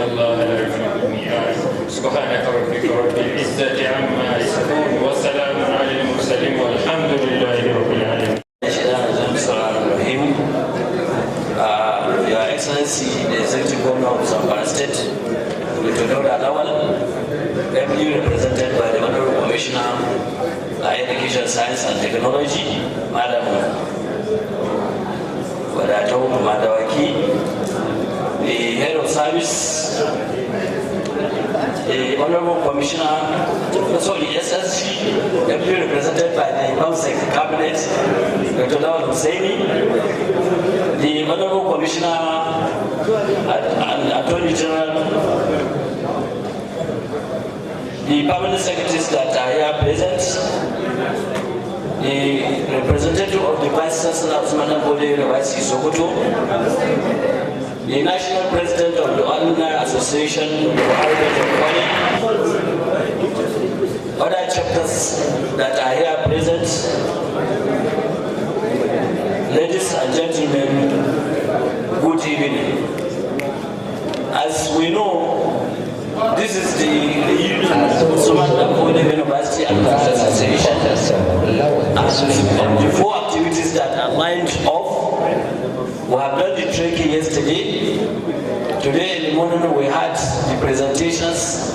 الله لا يخلف الميعاد سبحانك ربك رب العزة عما يصفون وسلام على المرسلين والحمد لله رب العالمين. Your Excellency, the Executive Governor of Zamfara State, Dr. Lawal, ably represented by the Honorable Commissioner of Education, Science and Technology, Madam Wadato Madawaki, the Head of Service, the Honorable Commissioner, sorry, SSG, ably represented by the Council Cabinet, Dr. Lawal Husseini, the Honorable Commissioner and Attorney General, the permanent secretaries that are here present, the representative of the Vice Chancellor of Usman University, Sokoto, the National President of the Alumni Association, other chapters that are here present, ladies and gentlemen, good evening. As we know, this is the union of Usman University and Association, and the four activities that are lined off. We have done the trekking yesterday. Today in the morning we had the presentations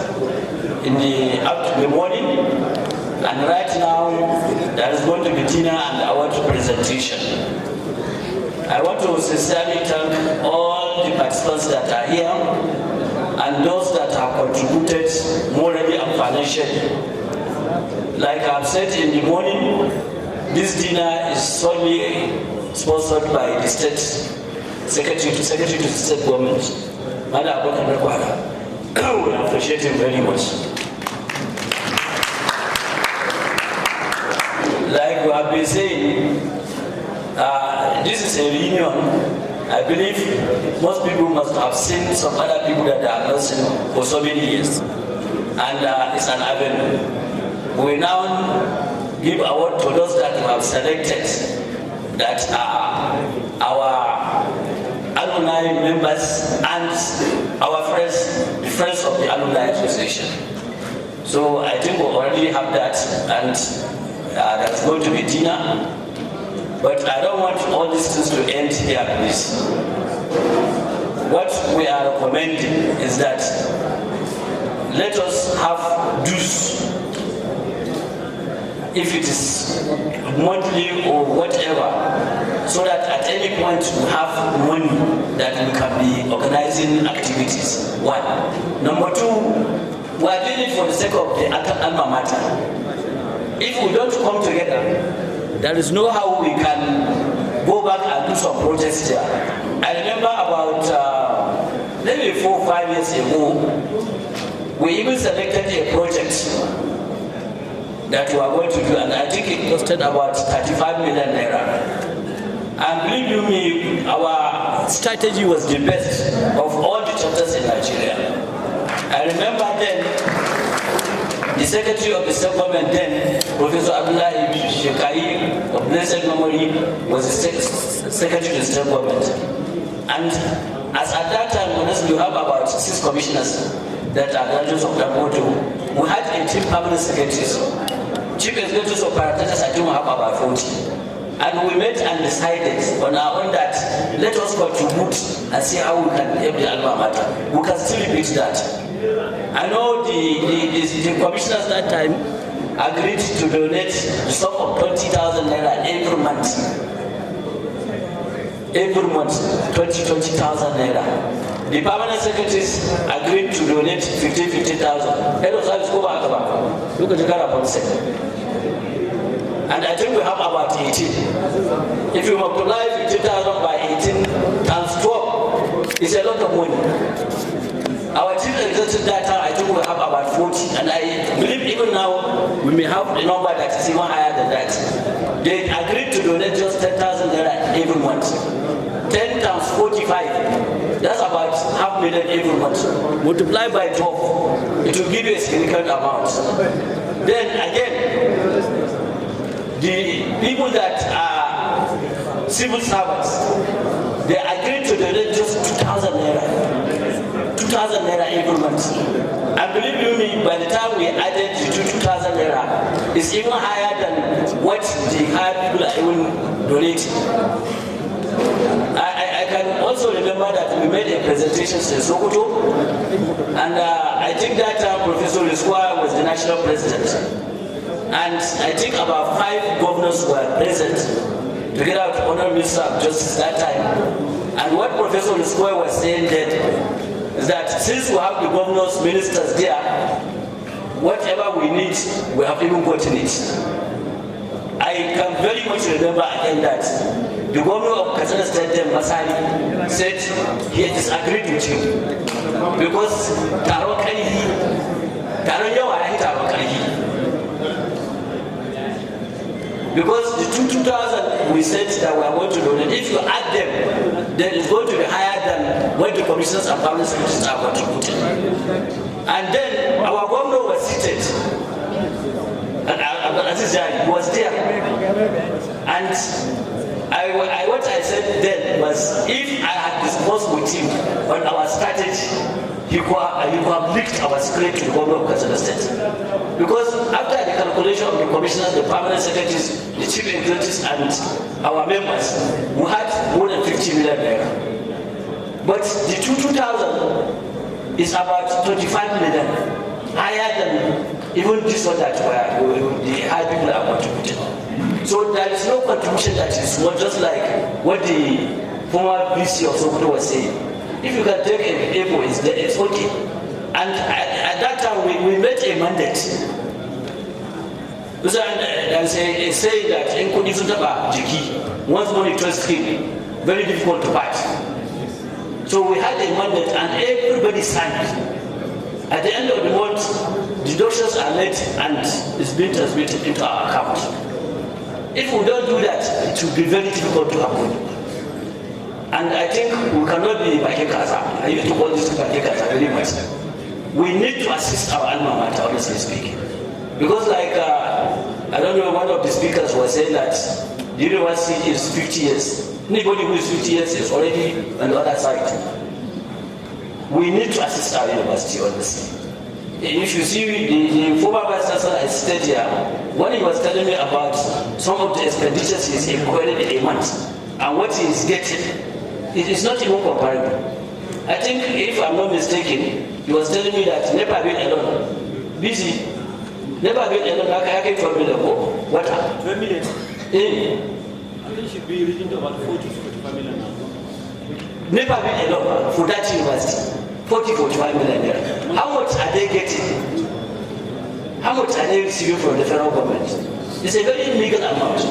in the morning, and right now there is going to be dinner and award presentation. I want to sincerely thank all the participants that are here and those that have contributed morally and financially. Like I've said in the morning, this dinner is solely sponsored by the state secretary to the state government. We appreciate him very much. Like we have been saying, this is a reunion. I believe most people must have seen some other people that I have not seen for so many years. And it's an avenue. We now give award to those that we have selected that are our alumni members and our friends, the friends of the Alumni Association. So I think we already have that, and there's going to be dinner. But I don't want all these things to end here, please. What we are recommending is that let us have dues, if it is monthly or whatever, so that at any point we have money that we can be organizing activities. One. Number two, we are doing it for the sake of the alma mater. If we don't come together, there is no how we can go back and do some projects there. I remember about maybe 4 or 5 years ago, we even selected a project that we are going to do, and I think it costed about 35 million naira. And believe you me, our strategy was the best of all the chapters in Nigeria. I remember then, the Secretary of the State Government then, Professor Abdullah Shekai, of blessed memory, was the Secretary of the State Government. And as at that time, honestly, we have about 6 commissioners that are graduates of that motto. We had 18 permanent secretaries. Chief executives of parastatals, I think we have about 40. And we met and decided on our own that let us contribute and see how we can help the alma mater. We can still repeat that. I know the commissioners that time agreed to donate the sum of 20,000 naira every month. Every month, 20,000 naira. The permanent secretaries agreed to donate 50,000. Head of service go back. Look at the Garapon. And I think we have about 18. If you multiply 50,000 by 18 times 12, it's a lot of money. Our chief executive data, I think we have about 40, and I believe even now we may have a number that is even higher than that. They agreed to donate just 10,000 naira every month. 10 times 45, that's about $500,000 every month. Multiply by 12, it will give you a significant amount. Then again, the people that are civil servants, they agreed to donate just 2,000 naira. 2,000 naira every month. And believe you me, by the time we added the 2,000 naira, it's even higher than what the higher people are even donating. I can also remember that we made a presentation in Sokoto, and I think that Professor Suka was the national president. And I think about 5 governors were present together with Honorable Minister of Justice that time. And what Professor Suka was saying then is that since we have the governors, ministers there, whatever we need, we have even gotten it. I can very much remember again that the governor of Katsina State, Masari, said he disagreed with you because taron yawa ya taron karhi. Because the 2,000 we said that we are going to donate, if you add them, then it's going to be higher than what the commissioners and permanent secretaries are contributing. And then our governor was seated, and Aziz Jai was there. And what I said then was, if I had discussed with him on our strategy, he could have leaked our secret to the governor of Katsina State. Because after the calculation of the commissioners, the permanent secretaries, the chief executives, and our members, we had more than 50 million naira. But the 2,000 is about 25 million, higher than even this one that the high people are contributing. So there is no contribution that is not just like what the former VC of Sokoto was saying. If you can take an apple, it's okay. And at that time, we made a mandate. And saying that in condition of Jiki, once money trust him, very difficult to part. So we had a mandate and everybody signed. At the end of the month, deductions are made and it's being transmitted into our account. If we don't do that, it will be very difficult to happen. And I think we cannot be Bakekaza. I used to call this Bakekaza very much. We need to assist our alma mater, honestly speaking. Because like, I don't know, one of the speakers was saying that the university is 50 years. Anybody who is 50 years is already on the other side. We need to assist our university, honestly. If you see the former vice chancellor I stayed here, when he was telling me about some of the expenditures he's incurring a month and what he is getting, it is not even comparable. I think, if I'm not mistaken, he was telling me that NEPA bill alone, busy, NEPA bill alone, I came from water. 12 million. I think it should be reaching to about 40 to 45 million now. NEPA bill alone for that university, 40 to 45 million there. How much are they getting? How much are they receiving from the federal government? It's a very illegal amount.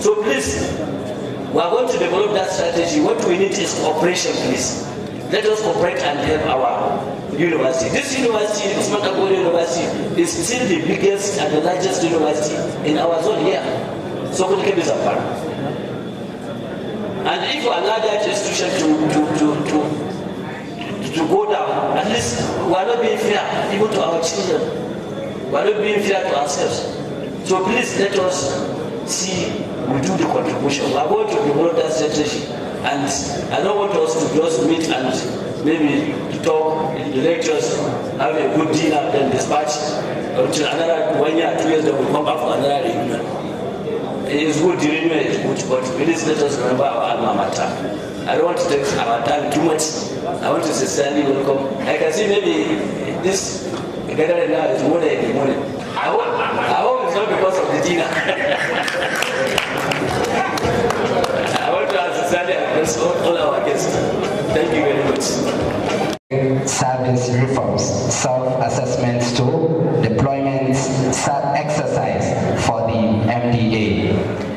So please, we are going to develop that strategy. What we need is cooperation, please. Let us cooperate and help our university. This university, Usman University, is still the biggest and the largest university in our zone here. Sokoto is a part. And if we allow that institution to go down, at least we are not being fair even to our children. We are not being fair to ourselves. So please let us see we do the contribution. We are going to develop that strategy. And I don't want us to just meet and maybe talk in the lectures, have a good dinner, then dispatch until another 1 year, 2 years, then we come back for another reunion. It is good, the reunion is good, but please let us remember our alma mater. I don't want to take our time too much. I want to sincerely welcome. I can see maybe this gathering now is more than in the morning. I hope it's not because of the dinner. I want to sincerely address all our guests. Thank you very much. Service reforms, self-assessment tool, deployment exercise for the MDA.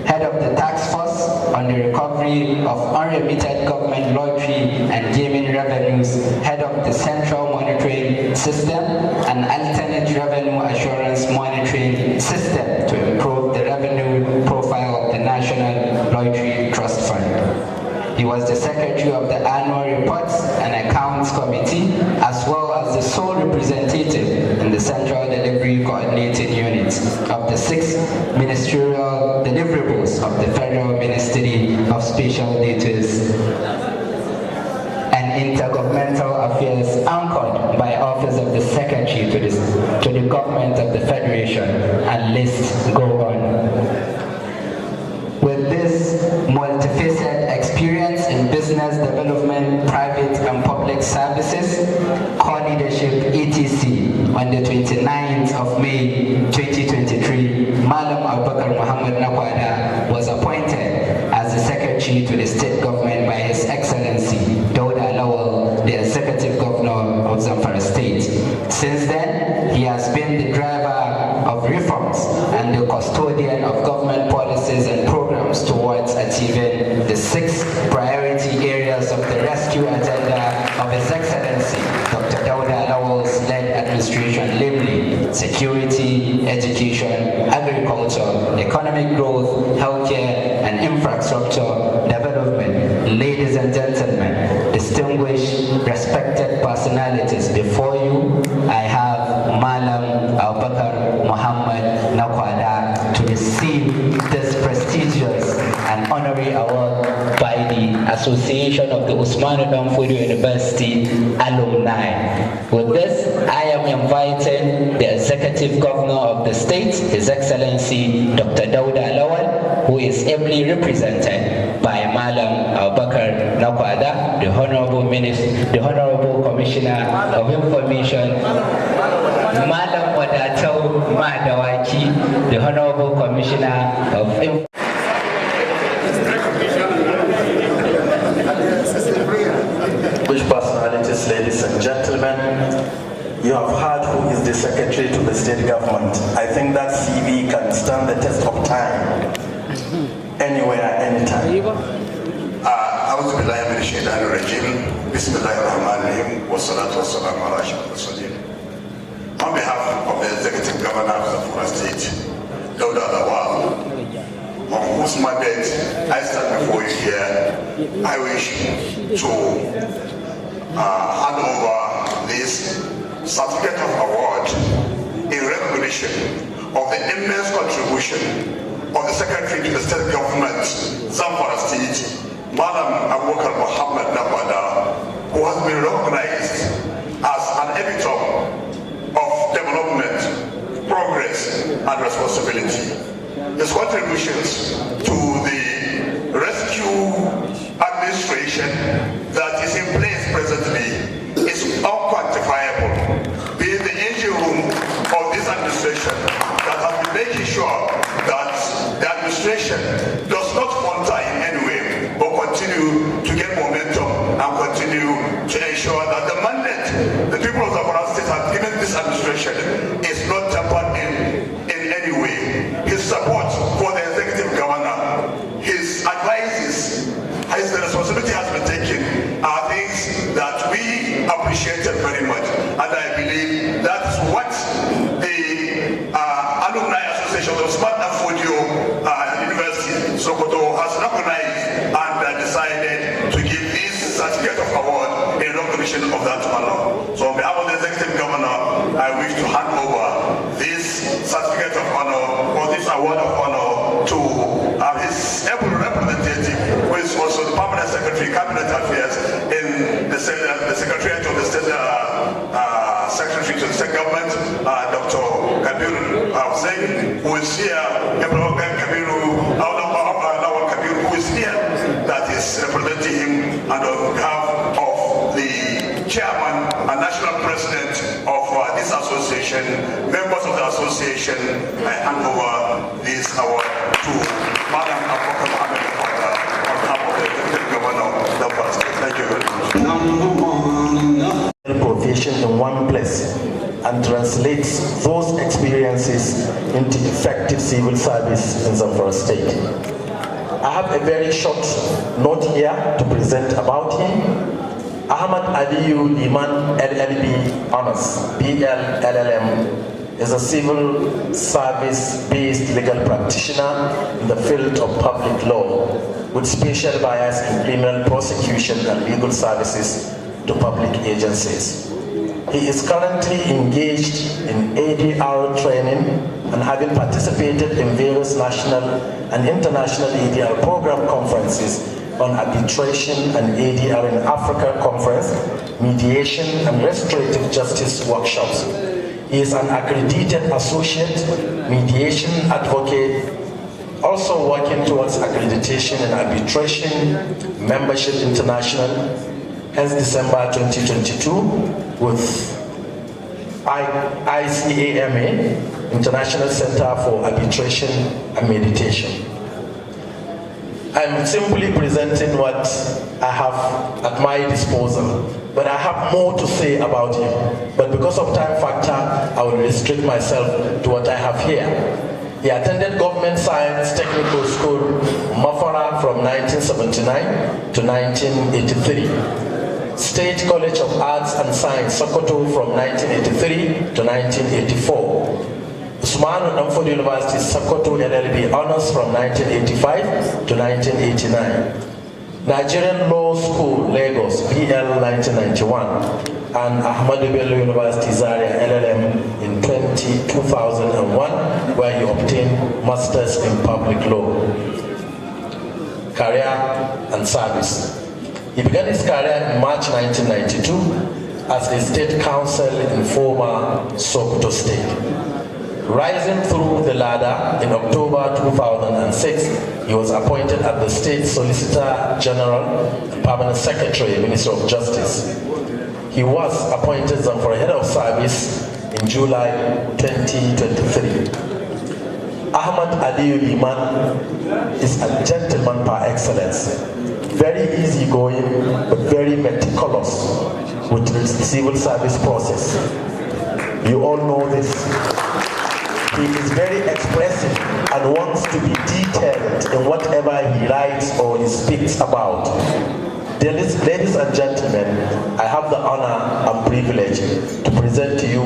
Head of the task force on the recovery of unremitted government lottery and gaming revenues, head of the central monitoring system and alternate revenue assurance monitoring system to improve the revenue profile of the National Lottery Trust Fund. He was the secretary of the annual reports and accounts committee, as well as the sole representative in the Central Delivery Coordinating Unit of the 6 ministerial deliverables of the Federal Ministry of Special Duties and and Intergovernmental Affairs anchored by Office of the Secretary to the Government of the Federation, and list go on. With this multifaceted experience in business development, private and public services, core leadership, etc., on the 29th of May 2023, Malam Abubakar Muhammad Nakwada was appointed as the Secretary to the State Government by His Excellency Dauda Lawal, the Executive Governor of Zamfara State. Since then, he has been the driver of reforms and the custodian of government policies and programs towards achieving the 6 priority areas of the rescue agenda of His Excellency Dr. Dauda Lawal's led administration, namely security, education, agriculture, economic growth, healthcare, and infrastructure development. Ladies and gentlemen, distinguished, respected personalities, before you, I have Malam Abubakar Muhammad Nakwada to receive this prestigious and honorary award by the Association of the Usman Fodiyo University Alumni. With this, I am inviting the Executive Governor of the state, His Excellency Dr. Dauda Lawal, who is ably represented by Malam Abubakar Nakwada, the Honorable Minister, the Honorable Commissioner of Information, Malam Wadatau Madawaki, the Honorable Commissioner of Information. Which personalities, ladies and gentlemen, you have heard who is the Secretary to the State Government. I think that CV can stand the test of time, anywhere, anytime. أعوذ بالله من الشيطان الرجيم بسم الله الرحمن الرحيم والصلاة والسلام على أشرف المرسلين. On behalf of the Executive Governor of Zamfara State, Dauda Lawal, on whose mandate I stand before you here, I wish to hand over this certificate of award in recognition of the immense contribution of the Secretary to the State Government, Zamfara State, Malam Abubakar Muhammad Nakwada, who has been recognized as an epitome of development, progress, and responsibility. His contributions to the rescue administration that is in place presently is unquantifiable, being the engine room of this administration that has been making sure that the administration does not falter in any way, but continue to get momentum and continue to ensure that the mandate the people of Zamfara State have given this administration is not tampered in any way. His support for the Executive Governor, his advices, the responsibility has been taken, are things that we appreciated very much, and I believe that's what the Alumni Association of Usman Fodiyo University, Sokoto, has recognized and decided to give this certificate of award in recognition of that honor. So on behalf of the Executive Governor, I wish to hand over this certificate of honor, or this award of honor, to his able representative, who is also the Permanent Secretary, Cabinet Affairs in the Secretariat of the State Secretary to the State Government, Dr. Kabir Hussein, who is here, who is here, that is representing him, and on behalf of the Chairman and National President of this association, members of the association, I hand over this award to Madam Abubakar Muhammad on behalf of the Executive Governor of Zamfara State. Thank you very much. Provision in one place and translate those experiences into effective civil service in Zamfara State. I have a very short note here to present about him. Ahmad Aliyu Liman LLB Honors, BLLM, is a civil service-based legal practitioner in the field of public law with special bias in criminal prosecution and legal services to public agencies. He is currently engaged in ADR training and having participated in various national and international ADR program conferences on Arbitration and ADR in Africa Conference, Mediation and Restorative Justice Workshops. He is an accredited associate mediation advocate, also working towards accreditation in Arbitration Membership International, hence December 2022, with ICAMA, International Center for Arbitration and Mediation. I'm simply presenting what I have at my disposal, but I have more to say about him. But because of time factor, I will restrict myself to what I have here. He attended Government Science Technical School, Mafara, from 1979 to 1983. State College of Arts and Science, Sokoto, from 1983 to 1984. Usman and Fodiyo University, Sokoto LLB Honors from 1985 to 1989. Nigerian Law School, Lagos, BL 1991. And Ahmadu Bello University, Zaria, LLM in 2001, where he obtained Masters in Public Law. Career and service. He began his career in March 1992 as a state council in former Sokoto State. Rising through the ladder, in October 2006, he was appointed as the State Solicitor General and Permanent Secretary, Minister of Justice. He was appointed for head of service in July 2023. Ahmad Aliyu Liman is a gentleman par excellence. Very easygoing, but very meticulous with the civil service process. You all know this. He is very expressive and wants to be detailed in whatever he writes or he speaks about. Ladies and gentlemen, I have the honor and privilege to present to you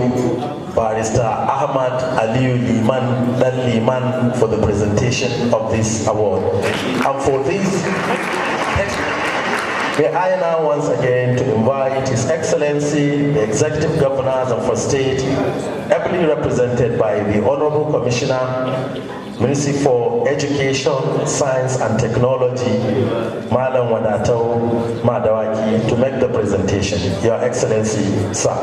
Barrister Ahmad Aliyu Liman Dan Liman for the presentation of this award. And for this, may I now once again to invite His Excellency, the Executive Governors of our state, ably represented by the Honorable Commissioner, Ministry for Education, Science and Technology, Madam Wadato Madawaki, to make the presentation. Your Excellency, sir.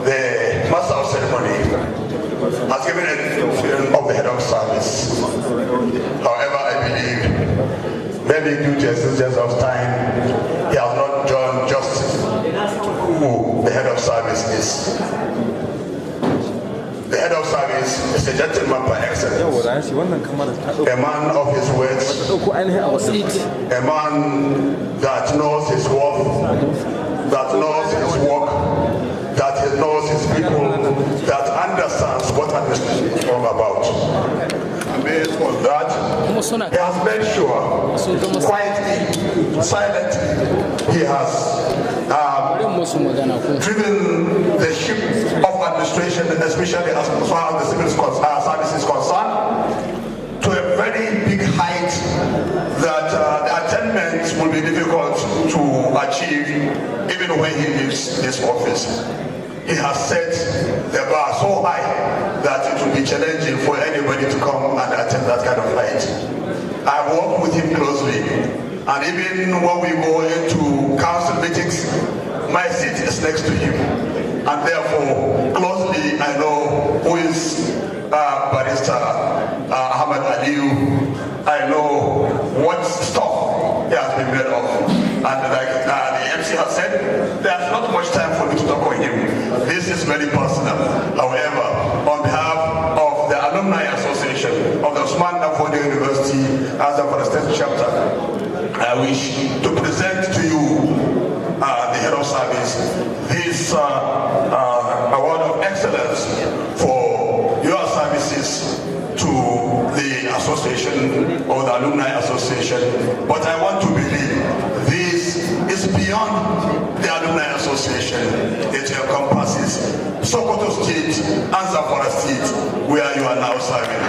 The Master of Ceremony has given a film of the head of service. However, I believe, maybe due to exigence of time, he has not done justice who the head of service is. The head of service is a gentleman par excellence, a man of his words, a man that knows his worth, that knows his work, that he knows his people, that understands what administration is all about. And based on that, he has made sure, quietly, silently, he has driven the ship of administration, especially as far as the civil service is concerned, to a very big height that the attainment will be difficult to achieve even when he leaves this office. He has set the bar so high that it will be challenging for anybody to come and attempt that kind of height. I have worked with him closely, and even when we go into council meetings, my seat is next to him, and therefore closely I know who is Barrister Ahmad Aliyu. I know what stuff he has been made of, and like the MC has said, there's not much time for me to talk on him. This is very personal. However, on behalf of the Alumni Association of the Usman Fodiyo University as a state chapter, I wish to present to you the head of service this award of excellence for your services to the association or the alumni association. But I want to believe this is beyond the alumni association. Association, it encompasses Sokoto State and Zamfara State, where you are now serving.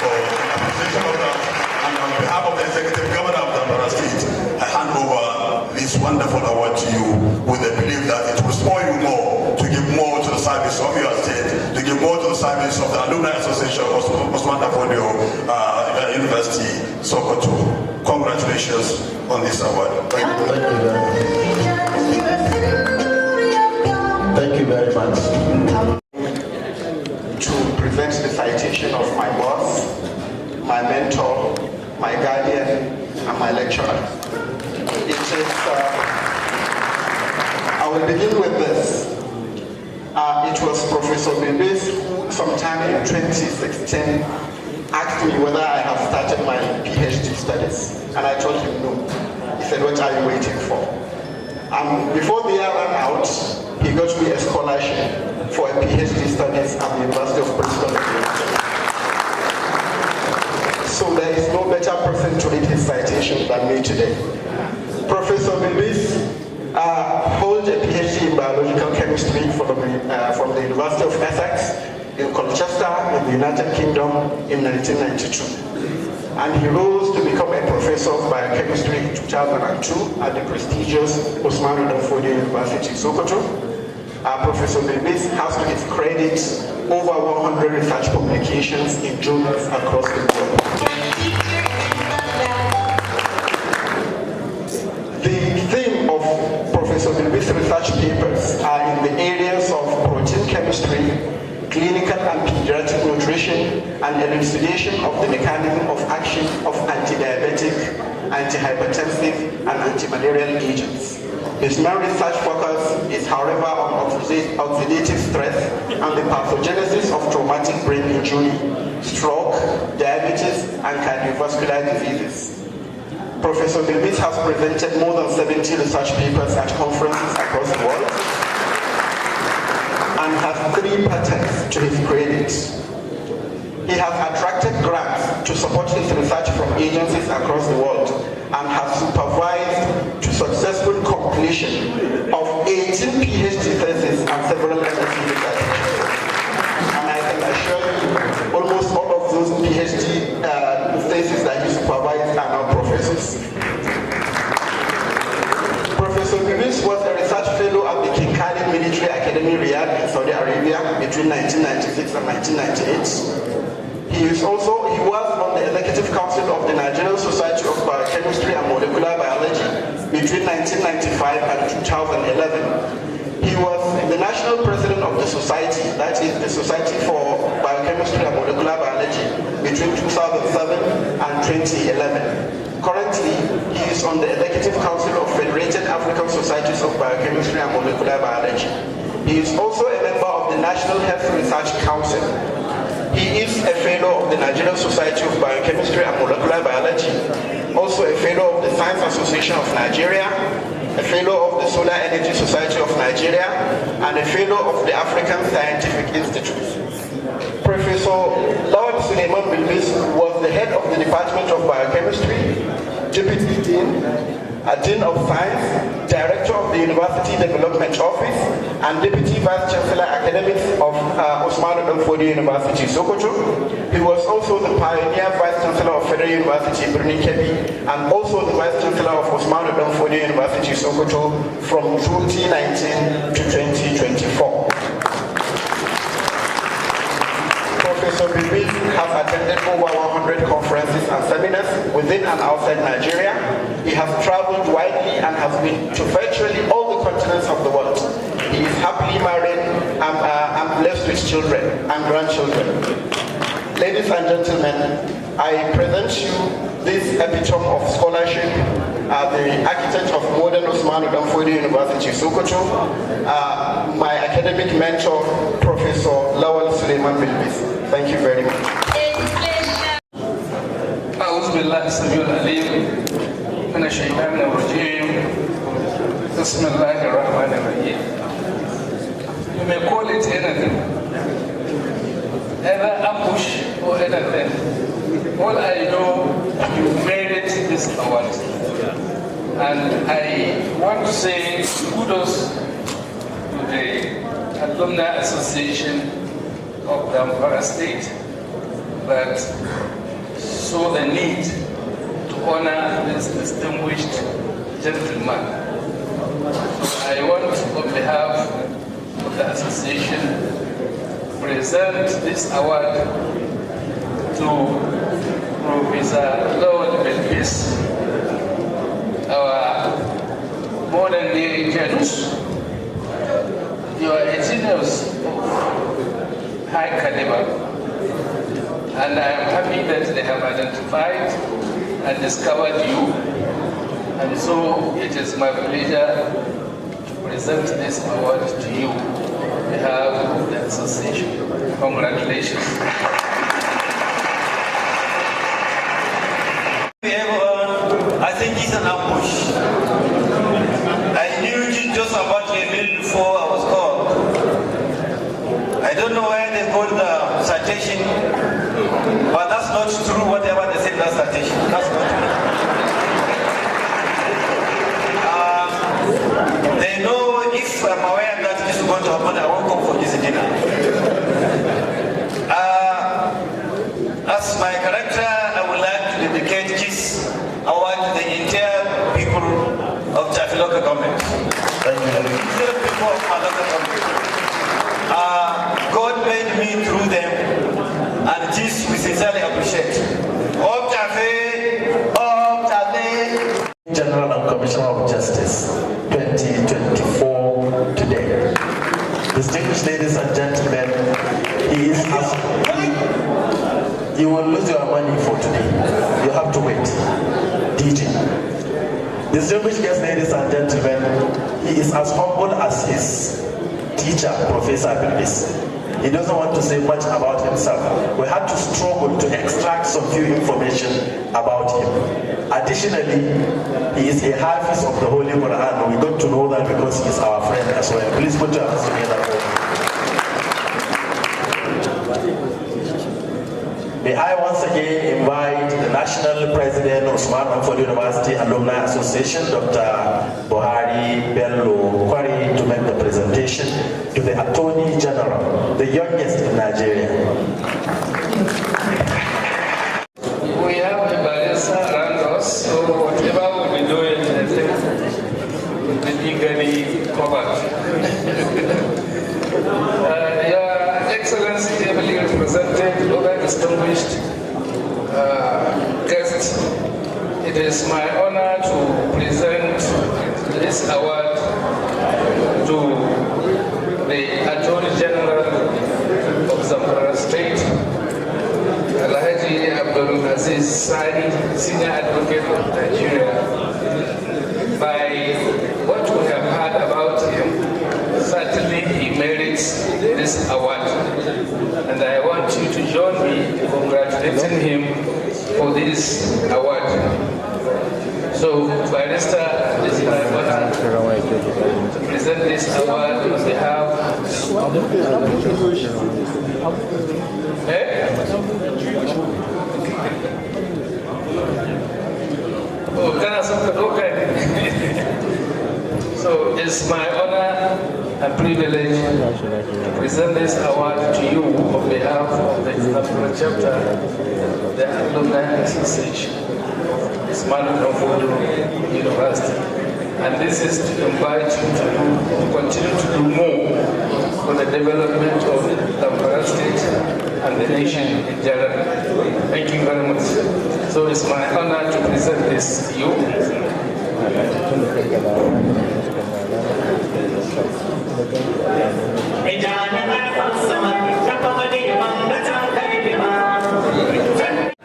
So, in appreciation of that, and on behalf of the Executive Governor of Zamfara State, I hand over this wonderful award to you with the belief that it will spur you more to give more to the service of your state, to give more to the service of the Alumni Association of Usman Fodiyo University, Sokoto. Congratulations on this award. Thank you. Thank you very much. To present the citation of my boss, my mentor, my guardian, and my lecturer. It is, I will begin with this. It was Professor Bilbis who sometime in 2016 asked me whether I have started my PhD studies. And I told him no. He said, what are you waiting for? Before the year ran out, he got me a scholarship for a PhD studies at the University of Bristol. So there is no better person to read his citation than me today. Professor Bilbis holds a PhD in biological chemistry from the University of Essex in Colchester in the United Kingdom in 1992. And he rose to become a professor of biochemistry in 2002 at the prestigious Usman Fodiyo University, Sokoto. Professor Bilbis has to his credit over 100 research publications in journals across the world. The theme of Professor Bilbis' research papers are in the areas of protein chemistry, clinical and pediatric nutrition, and elucidation of the mechanism of action of anti-diabetic, anti-hypertensive, and anti-malarial agents. His main research focus is, however, on oxidative stress and the pathogenesis of traumatic brain injury, stroke, diabetes, and cardiovascular diseases. Professor Bilbis has presented more than 70 research papers at conferences across the world, and has 3 patents to his credit. He has attracted grants to support his research from agencies across the world and has supervised to successful completion of 18 PhD theses and several MSc dissertations. And I can assure you, almost all of those PhD theses that he supervised are now professors. Professor Bilbis was a research fellow at the King Khalid Military Academy, Riyadh in Saudi Arabia between 1996 and 1998. He was on the Executive Council of the Nigerian Society of Biochemistry and Molecular Biology between 1995 and 2011. He was the national president of the society, that is the Society for Biochemistry and Molecular Biology, between 2007 and 2011. Currently, he is on the Executive Council of Federated African Societies of Biochemistry and Molecular Biology. He is also a member of the National Health Research Council. He is a fellow of the Nigerian Society of Biochemistry and Molecular Biology, also a fellow of the Science Association of Nigeria, a fellow of the Solar Energy Society of Nigeria, and a fellow of the African Scientific Institute. Professor Lawal Suleiman Bilbis was the head of the Department of Biochemistry, Deputy Dean, Dean of Science, Director of the University Development Office, and Deputy Vice Chancellor Academics of Usman Fodiyo University, Sokoto. He was also the pioneer Vice Chancellor of Federal University, Birnin Kebbi, and also the Vice Chancellor of Usman Fodiyo University, Sokoto, from 2019 to 2024. Professor Bilbis has attended over 100 conferences and seminars within and outside Nigeria. He has traveled widely and has been to virtually all the continents of the world. He is happily married and blessed with children and grandchildren. Ladies and gentlemen, I present you this epitome of scholarship, the architect of modern Usman Fodiyo University, Sokoto, my academic mentor, Professor Lawal Suleiman Bilbis. Thank you very much. أعوذ بالله السميع العليم من الشيطان الرجيم. بسم الله الرحمن الرحيم. You may call it anything, either ambush or anything. All I know, you merit this award. And I want to say kudos the Alumni Association of the Zamfara State that saw the need to honor this distinguished gentleman. So I want, on behalf of the association, present this award to Professor Lord Belpis, our modern day Janus. You are a genius of high caliber, and I am happy that they have identified and discovered you, and so it is my pleasure to present this award to you on behalf of the association. Congratulations. I think it's an ambush. I knew just about a minute before I was called. I don't know where they got the citation, but that's not true, whatever they say, that citation. That's not true. They know if I'm aware that this is going to happen, I won't come for this dinner. As my character, I would like to dedicate this award to the entire people of Jaffa local government. Thank you. The people of my local government. God made me through them, and this we sincerely appreciate. Of Jaffa, of Jaffa. General and Commissioner of Justice 2024 today. Distinguished ladies and gentlemen, he is you will lose your money for today. You have to wait. DJ. Distinguished guests, ladies and gentlemen, he is as humble as his teacher, Professor Abincin. He doesn't want to say much about himself. We had to struggle to extract some few information about him. Additionally, he is a Hafiz of the Holy Quran. We got to know that because he is our friend as well. Please put your hands together for him. May I once again invite the National President of Usman and Fodiyo University Alumni Association, Dr. Buhari Bello Kwari, to make the presentation to the Attorney General, the youngest in Nigeria. We have a barista around us, so whatever we'll be doing, I think will be legally covered. Your Excellency, heavily represented, over distinguished guests, it is my honor to present this award to the Attorney General of Zamfara State, Alhaji Abdul Aziz Sani, Senior Advocate of Nigeria. By what we have heard about him, certainly he merits this award. And I want you to join me in congratulating him for this award. So, Barrister, this is my honor to present this award on behalf So it's my honor and privilege to present this award to you on behalf of the International Chapter of the Alumni Association of Usman and Fodiyo University. And this is to invite you to continue to do more for the development of Zamfara State and the nation in general. Thank you very much. So it's my honor to present this to you.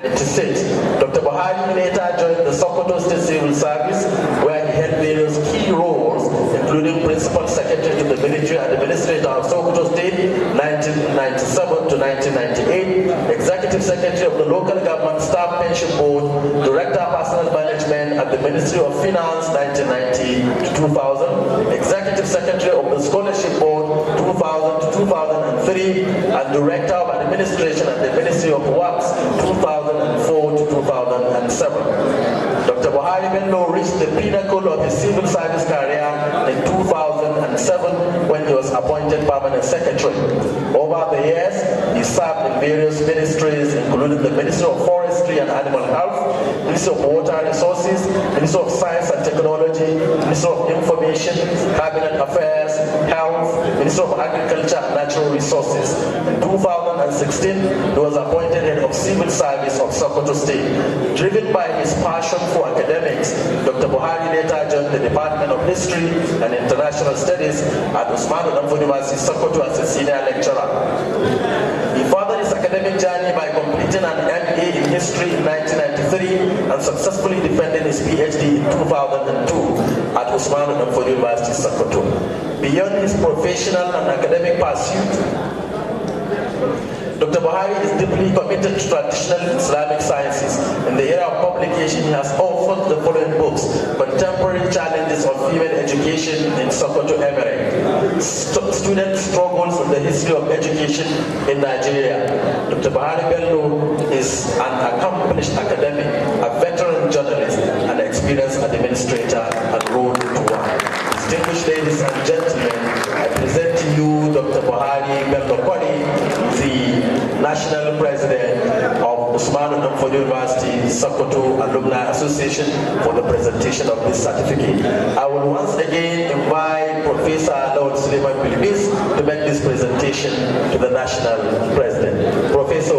To sit, Dr. Buhari later joined the Sokoto State Civil Service, where he held various key roles, including Principal Secretary to the Military Administrator of Sokoto State, 1997 to 1998, Executive Secretary of the Local Government Staff Pension Board, Director of Personal Management at the Ministry of Finance, 1990 to 2000, Executive Secretary of the Scholarship Board, 2000 to 2003, and Director of Administration at the Ministry of Works, 2004 to 2007. Dr. Buhari Bello reached the pinnacle of his civil service career in 2007 when he was appointed permanent secretary. Over the years, he served in various ministries, including the Ministry of Forestry and Animal Health, Ministry of Water Resources, Ministry of Science and Technology, Ministry of Information, Cabinet Affairs, Health, Ministry of Agriculture and Natural Resources. In 2016, he was appointed head of Civil Service of Sokoto State. Driven by his passion for academics, Dr. Buhari later joined the Department of History and International Studies at Usman University, Sokoto as a senior lecturer. He furthered his academic journey by completing an MA in History in 1993 and successfully defending his PhD in 2002 at Usman University, Sokoto. Beyond his professional and academic pursuit, Dr. Buhari is deeply committed to traditional Islamic sciences. In the area of publication, he has authored the following books: Contemporary Challenges of Female Education in Sokoto Emirate, Student Struggles in the History of Education in Nigeria. Dr. Buhari Bello is an accomplished academic, a veteran journalist, and an experienced administrator and road to one. Distinguished ladies and gentlemen, I present to you Dr. Buhari Bello, the National President of Usman University Sokoto Alumni Association, for the presentation of this certificate. I will once again invite Professor Lord Suleiman Bilibis to make this presentation to the National President. Professor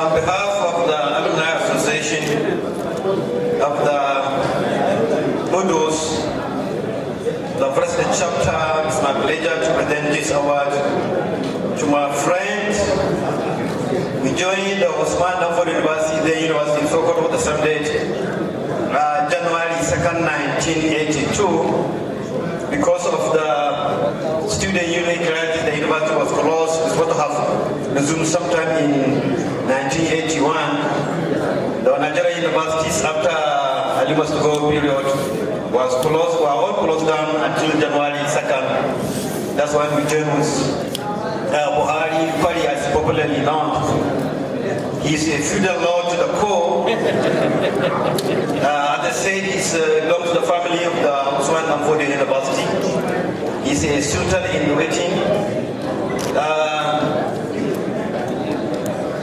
On behalf of the Alumni Association of the Budos, the President Chapter, it's my pleasure to present this award to my friends. We joined the Usman University, the University of Sokoto, the same date, January 2nd, 1982. Because of the student union crisis, the university was closed. It was supposed to have resumed sometime in 1981. The Nigerian universities, after a must go period, was closed, were all closed down until January 2nd. That's when we joined with Buhari, Kwari as popularly known. He's a feudal lord to the core. As I said, he belongs to the family of the Usman and Fodiyo University. He's a sultan in waiting.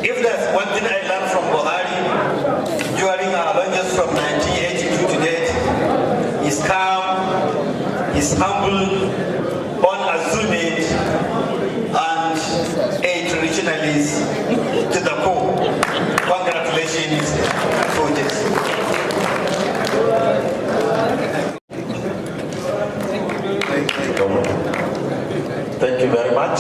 If there's one thing I learned from Buhari during our lunges from 1982 to date, he's calm, he's humble, unassuming, and a traditionalist to the core. Congratulations for this. Thank you very much.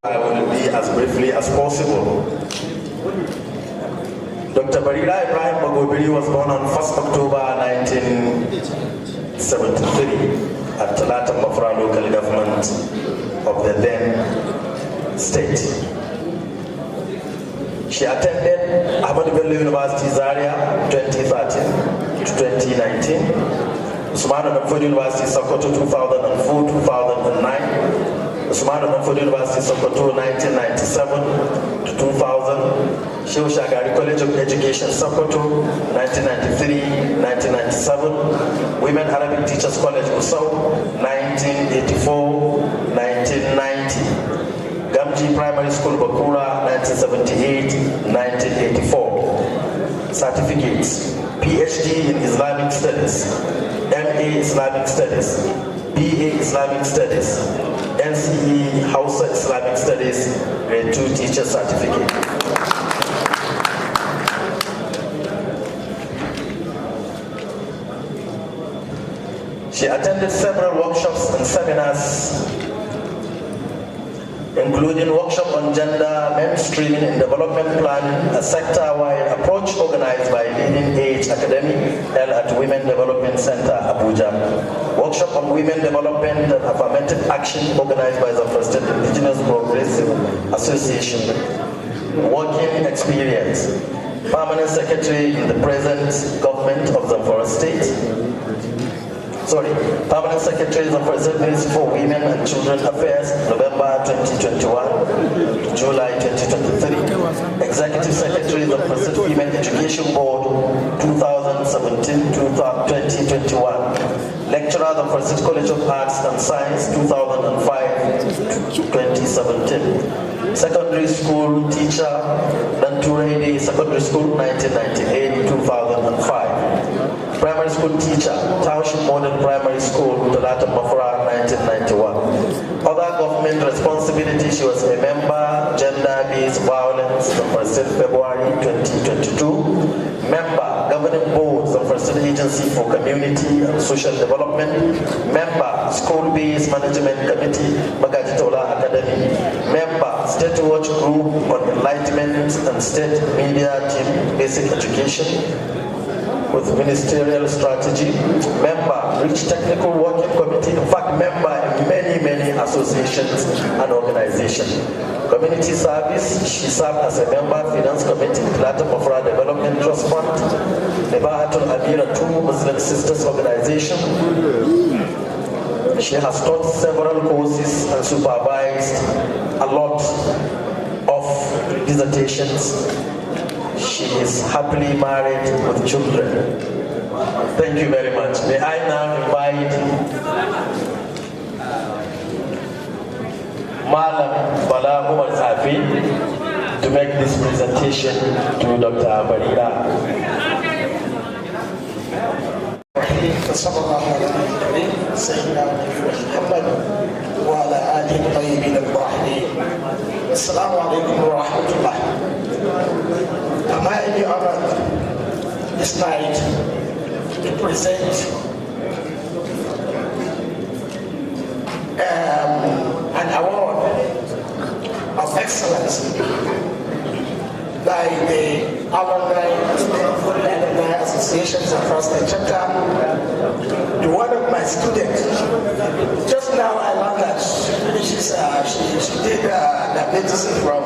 I will be as briefly as possible. Dr. Barira Ibrahim Bagobiri was born on 1st October 1973 at Talata Mafra local government of the then state. She attended Ahmadu Bello University Zaria 2013 to 2019, Usman University Sokoto 2004-2009, Usman University Sokoto 1997 to 2000, Shagalin College of Education Sokoto 1993-1997, Women Arabic Teachers College Usau 1984-1990. Gamji Primary School Bakura 1978-1984. Certificates: PhD in Islamic Studies, MA Islamic Studies, BA Islamic Studies, NCE Hausa Islamic Studies, Grade 2 Teacher Certificate. She attended several workshops and seminars, including workshop on gender mainstreaming in development planning, a sector-wide approach organized by Leading Age Academy held at Women Development Center, Abuja. Workshop on women development and affirmative action organized by the First Indigenous Progressive Association. Working experience: permanent secretary in the present government of Zamfara State. Permanent Secretaries of President for Women and Children Affairs, November 2021 to July 2023. Executive Secretaries of President Women Education Board, 2017-2021. Lecturers of President College of Arts and Science, 2005-2017. Secondary School Teacher, Danturedi Secondary School, 1998-2005. Primary School Teacher, Township Modern Primary School, Talata Mafra, 1991. Other government responsibilities, she was a member, Gender-Based Violence, the 1st February 2022. Member, Governing Boards of First Agency for Community and Social Development. Member, School-Based Management Committee, Magajitola Academy. Member, State Watch Group on Enlightenment and State Media Team Basic Education with Ministerial Strategy. Member, Rich Technical Working Committee. In fact, member in many associations and organizations. Community service, she served as a member, Finance Committee, Platinum of Ra Development Trust Fund, Nebahatul Amira 2 Muslim Sisters Organization. She has taught several courses and supervised a lot of dissertations. She is happily married with children. Thank you very much. May I now invite Malam Bala Umar Safi to make this presentation to Dr. Barira. صلى الله على النبي سيدنا محمد وعلى آله الطيبين الطاهرين. السلام عليكم ورحمة الله. Am I honored this night to present an award of excellence by the Alumni Associations across the chapter to one of my students. Just now I learned that she finishes, she did the medicine from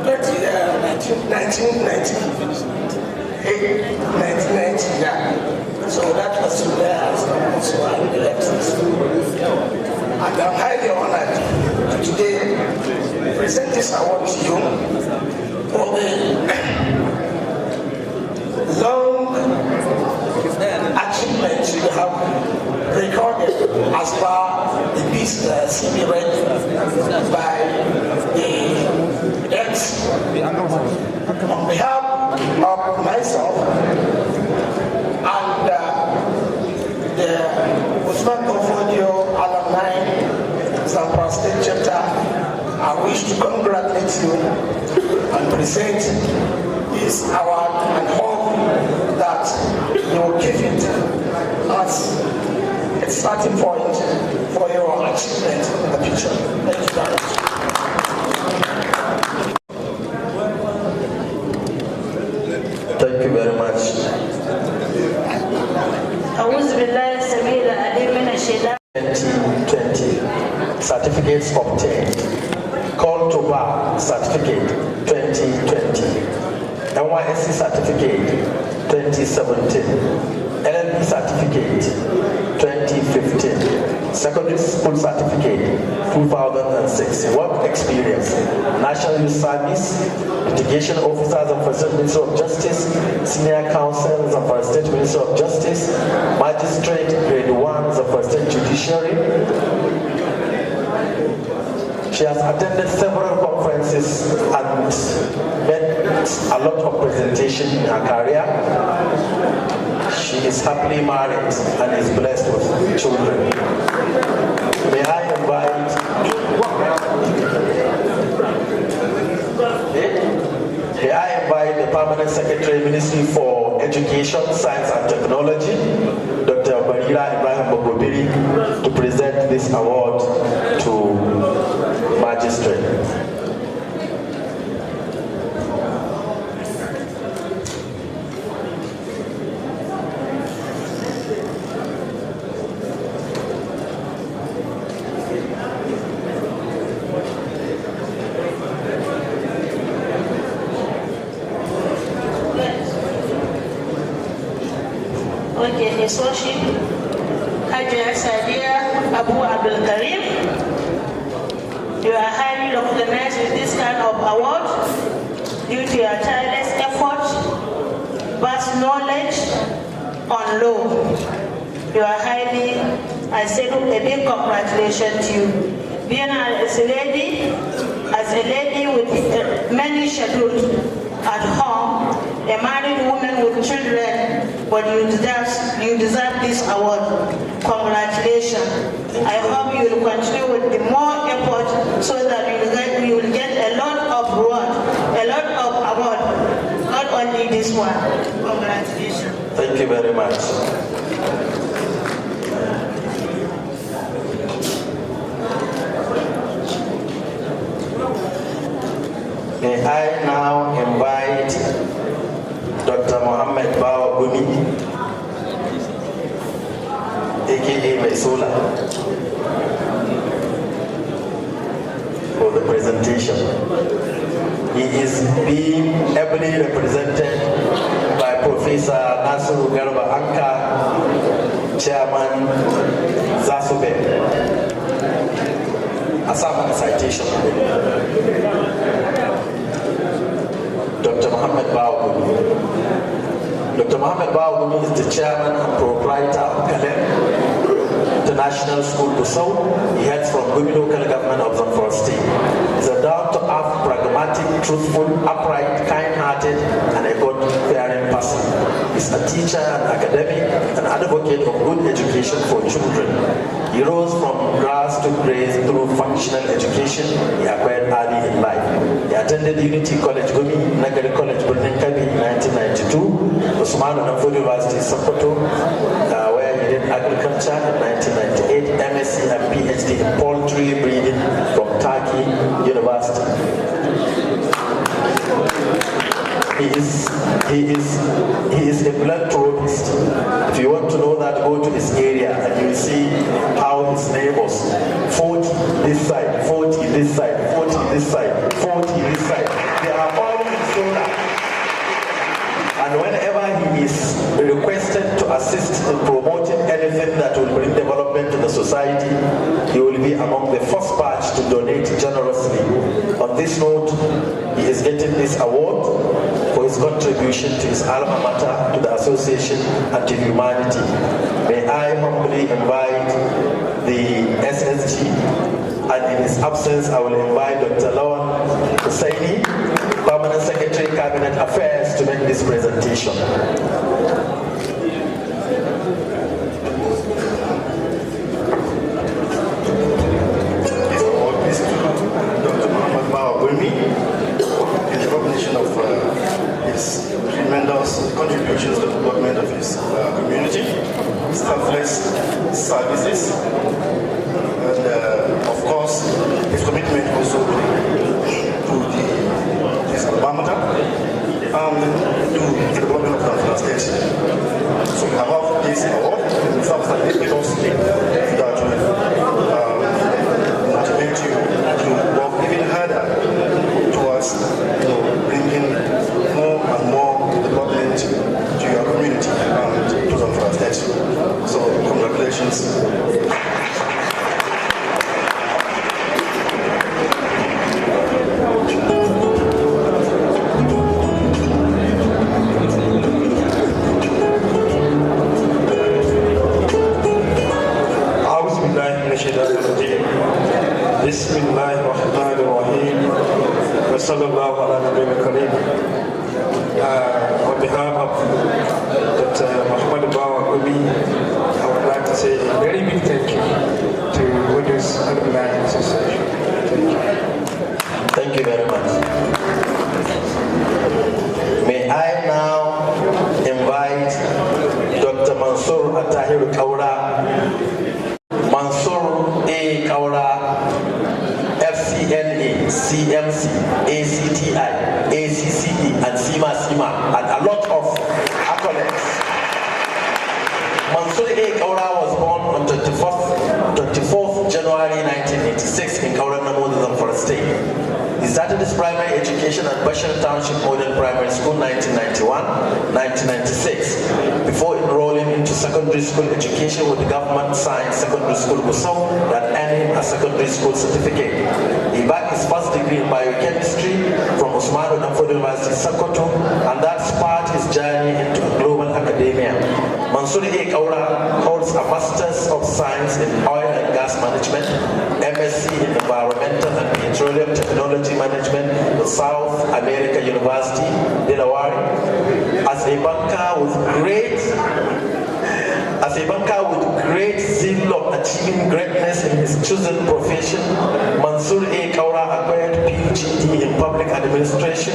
1990, yeah. So that was where I also left school. And I'm highly honored to today present this award to you for the long achievements you have recorded as far the piece CB read by the ex. On behalf of myself and the Usman Fodiyo alumni Zamfara State Chapter, I wish to congratulate you and present this award and hope that you will give it as a starting point for your achievement in the future. Thank you very much. Thank you very much. 2020 certificates obtained. Call to bar certificate 2020. NYSC certificate 2017. LLB certificate 2015. Secondary school certificate 2006. Work experience, National Youth Service, litigation officers of the Ministry of Justice, senior counsels of the State Ministry of Justice, magistrate grade 1 of the State Judiciary. She has attended several conferences and made a lot of presentation in her career. She is happily married and is blessed with children. May I invite the Permanent Secretary, Ministry for Education, Science and Technology, Dr. Barira Ibrahim Bogobiri, to present this award to magistrate. Okay, his worship, Hajar Sadia Abu Abdul Karim. You are highly recognized with this kind of award due to your tireless effort, vast knowledge on law. You are highly, I say a big congratulations to you. Being as a lady with many schedules at home, a married woman with children, but you deserve this award. Congratulations. I hope you will continue with the more effort so that you will get a lot of reward, a lot of award, not only this one. Congratulations. Thank you very much. May I now invite Dr. Mohammed Bawa Gumi, aka Mesola, for the presentation. He is being ably represented by Professor Nasiru Garba Anka, Chairman Zasube. A citation. Dr. Mohammed Bawa. Dr. Mohammed Bawa is the chairman and proprietor of Kalem International School Gusau. He heads from Gumi local government of Zamfara State. He's a down-to-earth, pragmatic, truthful, upright, kind-hearted, and a God-fearing person. He's a teacher, an academic, an advocate of good education for children. He rose from grass to grace through functional education he acquired early in life. He attended Unity College Gumi, Nagari College Burning Kabi in 1992, Usman and Fodiyo University Sokoto, where he did agriculture in 1998, MSc and PhD in poultry breeding from Turkey University. He is a philanthropist. If you want to know that, go to his area and you will see how his neighbors, 40 this side, 40 this side, 40 this side, 40 this side, they are all in solar. And whenever he is requested to assist in promoting anything that will bring development to the society, he will be among the first batch to donate generously. On this note, he is getting this award for his contribution to his alma mater, to the association, and to humanity. May I humbly invite the SSG, and in his absence, I will invite Dr. Lawan Hussaini, Permanent Secretary, Cabinet Affairs, to make this presentation. Tremendous contributions to the development of his community, selfless services, and of course his commitment also to his alma and to the development of Zamfara State. So we have this award, it serves as a because that will motivate you to work even harder towards bringing more and more development to your community and to Zamfara State. So congratulations. On behalf of Dr. Mohammed Bawa Gumi, I would like to say a very big thank you to Woody's Alumni Association. Thank you. Thank you very much. May I now invite Dr. Mansour Atahir Kaura, Mansour A. Kaura, FCNA, CMC, ACTI, ACCE, and SIMA, and a lot of accolades. Mansour A. Kaura was born on 24th January 1986 in Kaura Namodu, Zamfara State. He started his primary education at Bashir Township Model Primary School in 1990. 1996, before enrolling into secondary school education with the government-signed secondary school Gusau that earned him a secondary school certificate. He bagged his first degree in biochemistry from Usman and Fodiyo University, Sokoto, and that sparked his journey into global academia. Mansur A. Kaura holds a Master's of Science in Oil and Gas Management, MSc in Environmental and Petroleum Technology Management at South America University, Delaware. As a banker with great zeal of achieving greatness in his chosen profession, Mansur A. Kaura acquired PhD in Public Administration,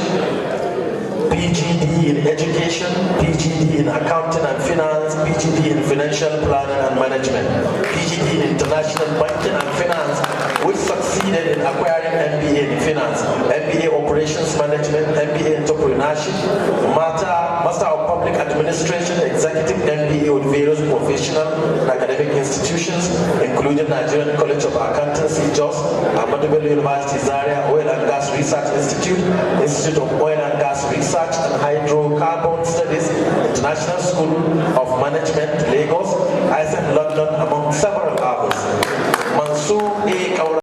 PGD in Education, PGD in Accounting and Finance, PGD in Financial Planning and Management, PGD in International Banking and Finance, which succeeded in acquiring MBA in Finance, MBA Operations Management, MBA Entrepreneurship, Master of Public Administration, Executive MBA with various professional and academic institutions, including Nigerian College of Accountancy, Jos, Ahmadu Bello University, Zaria, Oil and Gas Research Institute, Institute of Oil and Gas Research and Hydrocarbon Studies, International School of Management, Lagos, London, among several others. Mansur A. Kaura